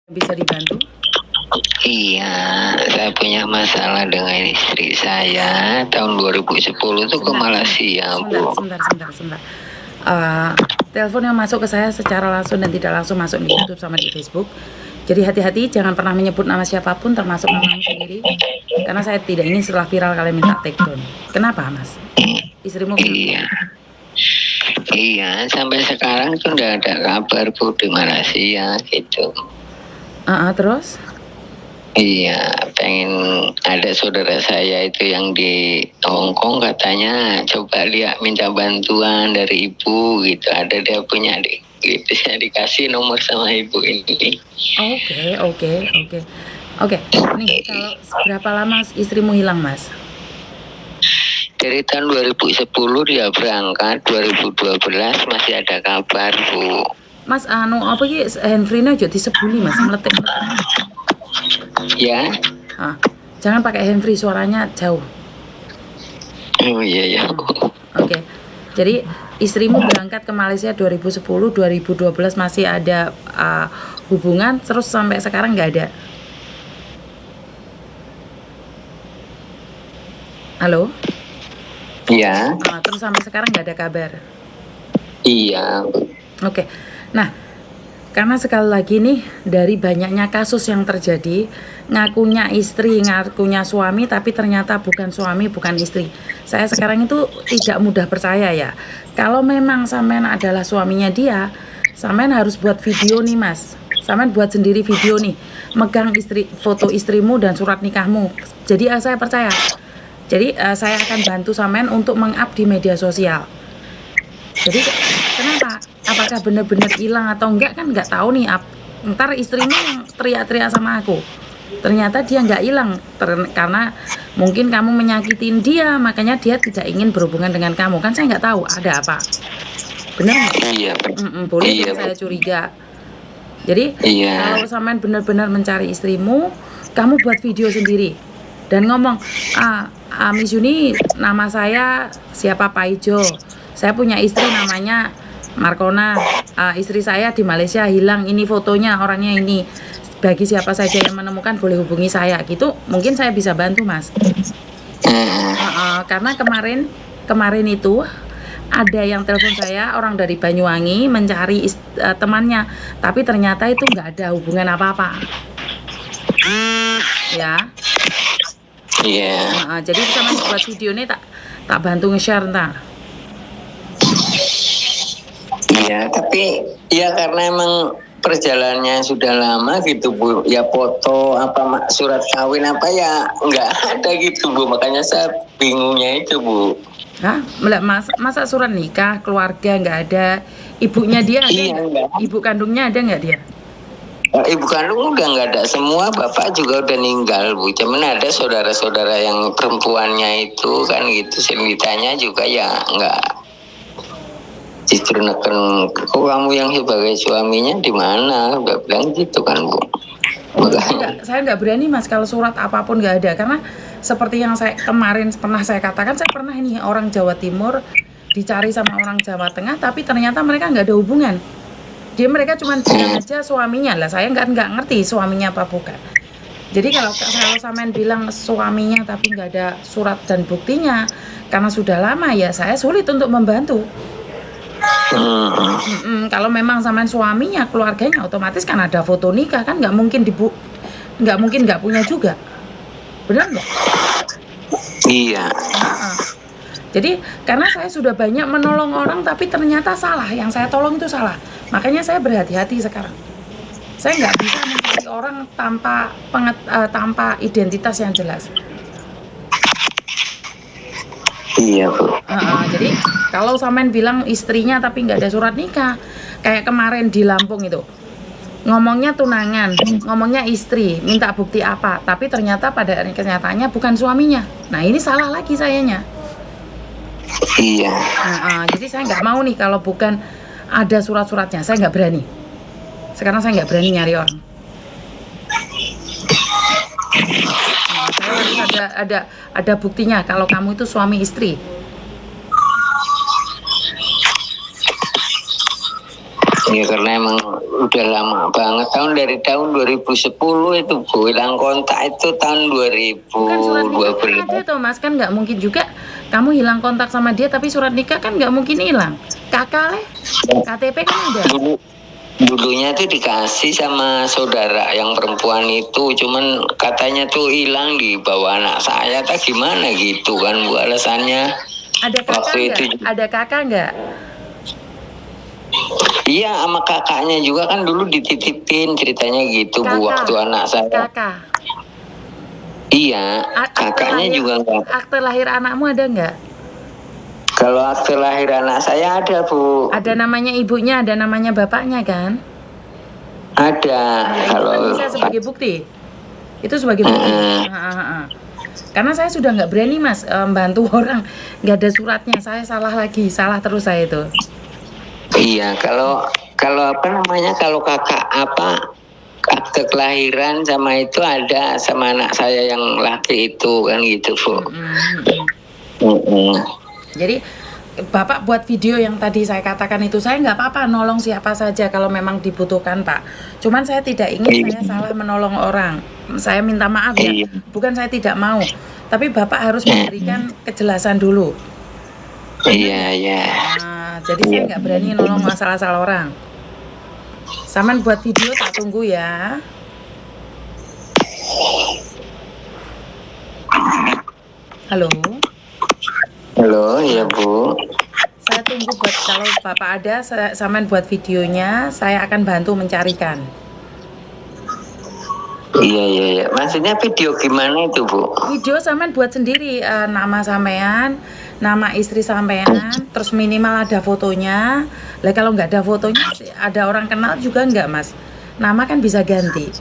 Bisa dibantu? Iya, saya punya masalah dengan istri saya tahun 2010 tuh ke Malaysia, Bu. Sebentar. Telepon yang masuk ke saya secara langsung dan tidak langsung masuk di YouTube sama di Facebook. Jadi hati-hati, jangan pernah menyebut nama siapapun, termasuk namamu sendiri. Karena saya tidak ingin setelah viral kalian minta take down. Kenapa, Mas? Istrimu Iya. Iya, sampai sekarang tuh udah ada kabar, Bu, di Malaysia gitu. Terus? Iya, pengen ada saudara saya itu yang di Hongkong katanya coba lihat minta bantuan dari ibu gitu. Ada dia punya adik gitu, saya dikasih nomor sama ibu ini. Oke. Nih, kalau berapa lama istrimu hilang, Mas? Dari tahun 2010 dia berangkat, 2012 masih ada kabar, Bu. Mas, apa ki handphone-nya aja disebuli, Mas, meletik. Ya. Jangan pakai handfree, suaranya jauh. Oh iya. Oke. Jadi istrimu berangkat ke Malaysia 2010, 2012 masih ada hubungan, terus sampai sekarang nggak ada. Halo? Iya. Terus sampai sekarang nggak ada kabar. Iya. Oke. Nah, karena sekali lagi nih, dari banyaknya kasus yang terjadi, ngakunya istri, ngakunya suami, tapi ternyata bukan suami, bukan istri. Saya sekarang itu tidak mudah percaya ya. Kalau memang sampean adalah suaminya dia, sampean harus buat video nih, Mas. Sampean buat sendiri video nih, megang foto istrimu dan surat nikahmu. Jadi saya percaya. Jadi saya akan bantu sampean untuk meng-up di media sosial. Jadi kenapa? Apakah benar-benar hilang atau enggak kan nggak tahu nih. Ntar istrimu yang teriak-teriak sama aku. Ternyata dia nggak hilang karena mungkin kamu menyakitin dia, makanya dia tidak ingin berhubungan dengan kamu. Kan saya nggak tahu ada apa. Benar nggak? Iya. Boleh yang saya curiga. Jadi kalau sampean benar-benar mencari istrimu, kamu buat video sendiri dan ngomong, Miss Yuni, nama saya siapa Pak Ijo. Saya punya istri namanya Markona, istri saya di Malaysia hilang, ini fotonya, orangnya ini. Bagi siapa saja yang menemukan boleh hubungi saya gitu, mungkin saya bisa bantu, Mas. Karena kemarin itu ada yang telepon saya, orang dari Banyuwangi mencari temannya, tapi ternyata itu nggak ada hubungan apa-apa. Ya. Iya. Jadi sama buat video ini tak bantu nge-share ntar. Iya, tapi ya karena emang perjalanannya sudah lama gitu, Bu. Ya foto apa surat kawin apa ya nggak ada gitu, Bu. Makanya saya bingungnya itu, Bu. Masa surat nikah keluarga nggak ada? Ibunya dia ada? Iya, ibu kandungnya ada nggak dia? Ibu kandung udah nggak ada semua, bapak juga udah meninggal, Bu. Cuman ada saudara-saudara yang perempuannya itu kan gitu, ceritanya juga ya nggak. Justru neken, kok kamu yang sebagai suaminya di mana? Udah bilang gitu kan, Bu. Saya nggak berani, Mas, kalau surat apapun nggak ada, karena seperti yang saya kemarin pernah saya katakan, saya pernah ini orang Jawa Timur dicari sama orang Jawa Tengah, tapi ternyata mereka nggak ada hubungan. Mereka cuma bilang aja suaminya lah, saya nggak ngerti suaminya apa bukan. Jadi kalau sampean bilang suaminya tapi nggak ada surat dan buktinya, karena sudah lama ya saya sulit untuk membantu. Kalau memang sampean suaminya, keluarganya, otomatis kan ada foto nikah, kan nggak mungkin nggak punya juga, benar nggak? Iya. Jadi karena saya sudah banyak menolong orang tapi ternyata salah, yang saya tolong itu salah, makanya saya berhati-hati sekarang. Saya nggak bisa mencari orang tanpa identitas yang jelas. Iya, Bu. Jadi kalau sampean bilang istrinya tapi nggak ada surat nikah, kayak kemarin di Lampung itu, ngomongnya tunangan, ngomongnya istri, minta bukti apa, tapi ternyata pada kenyataannya bukan suaminya. Nah ini salah lagi sayanya. Iya. Jadi saya nggak mau nih kalau bukan ada surat-suratnya, saya nggak berani. Sekarang saya nggak berani nyari orang. Saya harus ada buktinya kalau kamu itu suami istri. Ya karena emang udah lama banget, dari tahun 2010 itu Bu, hilang kontak itu tahun Bukan surat nikah kan ada 2012. tuh Mas, kan nggak mungkin juga kamu hilang kontak sama dia tapi surat nikah kan nggak mungkin hilang. Kakak leh, KTP kan ada. Dulu dulunya tuh dikasih sama saudara yang perempuan itu, cuman katanya tuh hilang di bawah anak saya, tak gimana gitu kan Bu alasannya. Ada kakak Waktu nggak? itu Ada kakak nggak? iya sama kakaknya juga kan dulu dititipin ceritanya gitu Bu, waktu Kakak, anak saya. kakak. Iya, kakaknya juga enggak. Akte lahir anakmu ada nggak? Kalau akte lahir anak saya ada Bu. Ada namanya ibunya, ada namanya bapaknya kan? Ada. Nah, itu Kalau kan bisa sebagai bukti. Itu sebagai bukti. Karena saya sudah nggak berani Mas bantu orang nggak ada suratnya. Saya salah lagi, salah terus saya itu. iya, kalau kalau apa namanya, kalau kakak apa akte kelahiran sama itu ada sama anak saya yang laki itu kan gitu Bu. Jadi Bapak buat video yang tadi saya katakan itu, saya nggak apa-apa nolong siapa saja kalau memang dibutuhkan Pak. Cuman saya tidak ingin saya salah menolong orang. Saya minta maaf ya, bukan saya tidak mau. Tapi Bapak harus memberikan kejelasan dulu. Iya, iya. Nah, jadi saya nggak berani nolong masalah-masalah orang. Saman buat video tak tunggu ya. Halo. Halo, ya Bu. Saya tunggu buat kalau Bapak ada, Saman buat videonya, saya akan bantu mencarikan. Iya, iya, iya. Maksudnya video gimana itu Bu? Video Saman buat sendiri, nama sampean, nama istri sampean, terus minimal ada fotonya. Lah kalau nggak ada fotonya, ada orang kenal juga nggak Mas? Nama kan bisa ganti.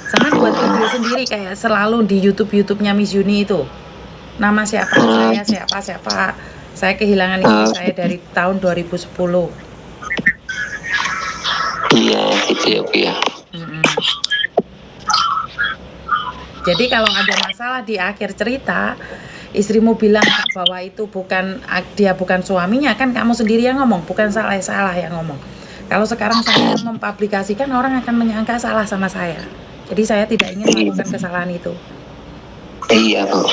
Saman buat video sendiri kayak selalu di YouTube-nya Miss Yuni itu. Nama siapa, siapa. Saya kehilangan istri saya dari tahun 2010. Iya, gitu ya Bu ya. Jadi kalau ada masalah di akhir cerita, istrimu bilang bahwa itu dia bukan suaminya, kan kamu sendiri yang ngomong, bukan salah yang ngomong. Kalau sekarang saya mempublikasikan, orang akan menyangka salah sama saya. Jadi saya tidak ingin melakukan kesalahan itu. Iya Bu.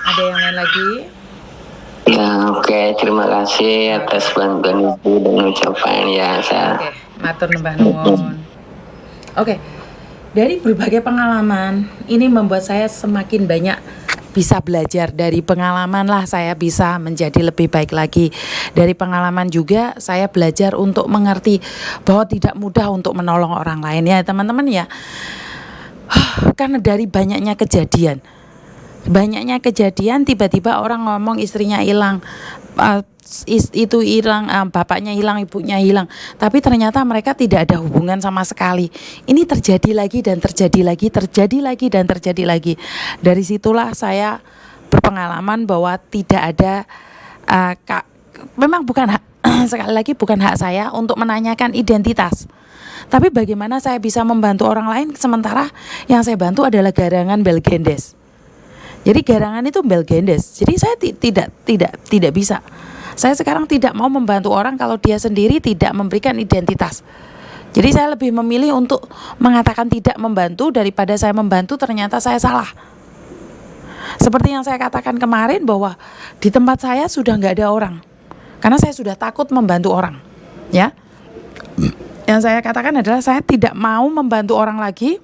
Ada yang lain lagi? Ya oke, terima kasih atas bantuan Ibu dan ucapan ya saya. Oke, matur nembah nuwun. Oke, dari berbagai pengalaman ini membuat saya semakin banyak bisa belajar. Dari pengalaman lah saya bisa menjadi lebih baik lagi. Dari pengalaman juga saya belajar untuk mengerti bahwa tidak mudah untuk menolong orang lain ya teman-teman ya. Karena dari banyaknya kejadian tiba-tiba orang ngomong istrinya hilang, itu hilang, bapaknya hilang, ibunya hilang, tapi ternyata mereka tidak ada hubungan sama sekali. Ini terjadi lagi dan terjadi lagi. Dari situlah saya berpengalaman bahwa tidak ada memang bukan hak sekali lagi bukan hak saya untuk menanyakan identitas. Tapi bagaimana saya bisa membantu orang lain sementara yang saya bantu adalah garangan Belgendes. Jadi garangan itu Belgendes. Jadi saya tidak bisa. Saya sekarang tidak mau membantu orang kalau dia sendiri tidak memberikan identitas. Jadi saya lebih memilih untuk mengatakan tidak membantu daripada saya membantu ternyata saya salah. Seperti yang saya katakan kemarin bahwa di tempat saya sudah nggak ada orang. Karena saya sudah takut membantu orang. Ya. Yang saya katakan adalah saya tidak mau membantu orang lagi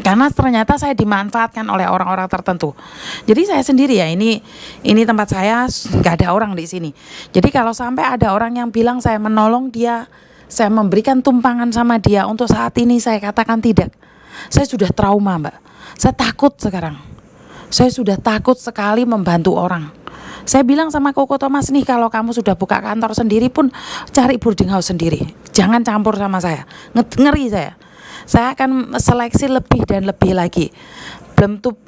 karena ternyata saya dimanfaatkan oleh orang-orang tertentu. Jadi saya sendiri ya, ini tempat saya nggak ada orang di sini. Jadi kalau sampai ada orang yang bilang saya menolong dia, saya memberikan tumpangan sama dia, untuk saat ini saya katakan tidak. Saya sudah trauma Mbak. Saya takut sekarang. Saya sudah takut sekali membantu orang. Saya bilang sama Koko Thomas nih, kalau kamu sudah buka kantor sendiri pun cari boarding house sendiri. Jangan campur sama saya. Ngeri saya. Saya akan seleksi lebih dan lebih lagi. Belum tuh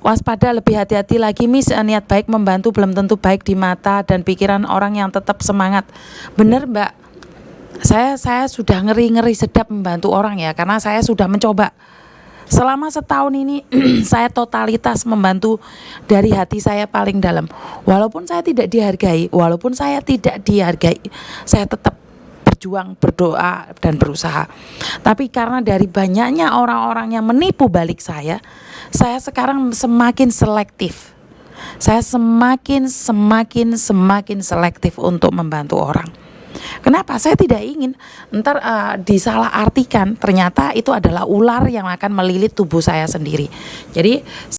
waspada, lebih hati-hati lagi Miss. Niat baik membantu belum tentu baik di mata dan pikiran orang yang tetap semangat. Bener Mbak. Saya sudah ngeri sedap membantu orang ya, karena saya sudah mencoba. Selama setahun ini saya totalitas membantu dari hati saya paling dalam. Walaupun saya tidak dihargai, saya tetap berjuang, berdoa, dan berusaha. Tapi karena dari banyaknya orang-orang yang menipu balik saya sekarang semakin selektif. Saya semakin selektif untuk membantu orang. Kenapa? Saya tidak ingin ntar disalahartikan, ternyata itu adalah ular yang akan melilit tubuh saya sendiri. Jadi